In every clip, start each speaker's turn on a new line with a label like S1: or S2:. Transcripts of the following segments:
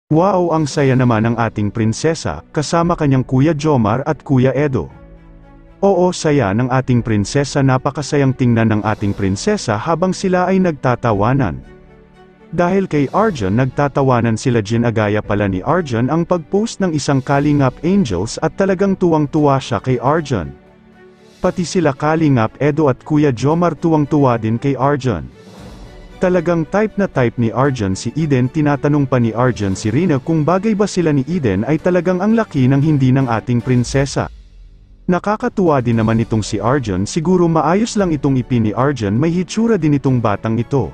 S1: Wow, ang saya naman ng ating prinsesa, kasama kanyang Kuya Jomar at Kuya Edo. Oo, saya ng ating prinsesa, napakasayang tingnan ng ating prinsesa habang sila ay nagtatawanan. Dahil kay Arjun nagtatawanan sila, ginagaya pala ni Arjun ang pag-post ng isang Kalingap Angels at talagang tuwang-tuwa siya kay Arjun. Pati sila Kalingap Edo at Kuya Jomar tuwang-tuwa din kay Arjun. Talagang type na type ni Arjun si Eden. Tinatanong pa ni Arjun si Rina kung bagay ba sila ni Eden, ay talagang ang laki ng hindi ng ating prinsesa. Nakakatuwa din naman itong si Arjun, siguro maayos lang itong ipi ni Arjun, may hitsura din itong batang ito.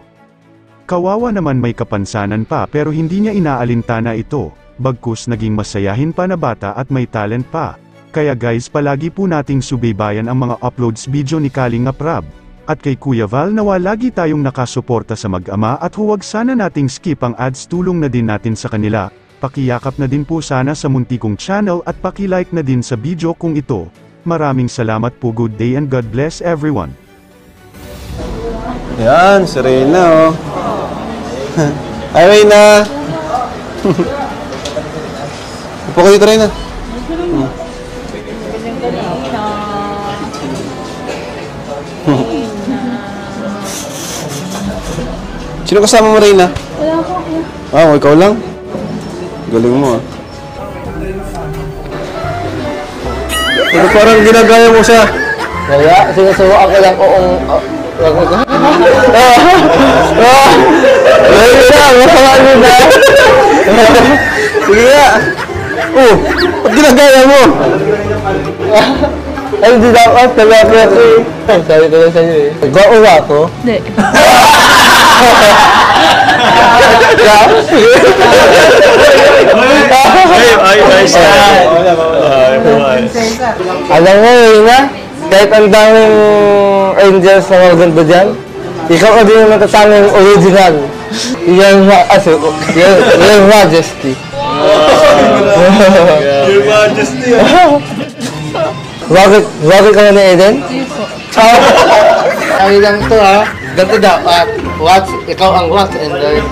S1: Kawawa naman, may kapansanan pa pero hindi niya inaalintana ito, bagkus naging masayahin pa na bata at may talent pa. Kaya guys, palagi po nating subaybayan ang mga uploads video ni Kalingap Rab. At kay Kuya Val, nawa lagi tayong nakasuporta sa mag-ama at huwag sana nating skip ang ads, tulong na din natin sa kanila. Pakiyakap na din po sana sa munti kong channel at pakilike na din sa video kung ito. Maraming salamat po, good day and God bless everyone.
S2: Yan, si Reyna, oh. Hi, Reyna! Upo ko dito, Reyna. Sino kasama mo, Reyna?
S3: Wala ko.
S2: Ah, ikaw lang? Galing mo, ah. Ano parang ginagaya mo siya?
S4: Kaya, sinusuwa ako lang kung...
S2: Sige nga! Oh, ba't ginagaya mo?
S4: Ay, hindi dapat. Talaga ako eh. Sabi ko lang sa'yo eh. Nag-uwa ako?
S3: Hindi.
S4: Alam mo, Reyna, kahit ang daming angels na maganda dyan, ikaw ka din yung natatanging original. Yan Majesty.
S2: Your Majesty,
S4: Bakit ka na ni Eden?
S3: Hindi po.
S4: Ay lang ito ha. Ganito dapat. Ikaw ang watch and learn.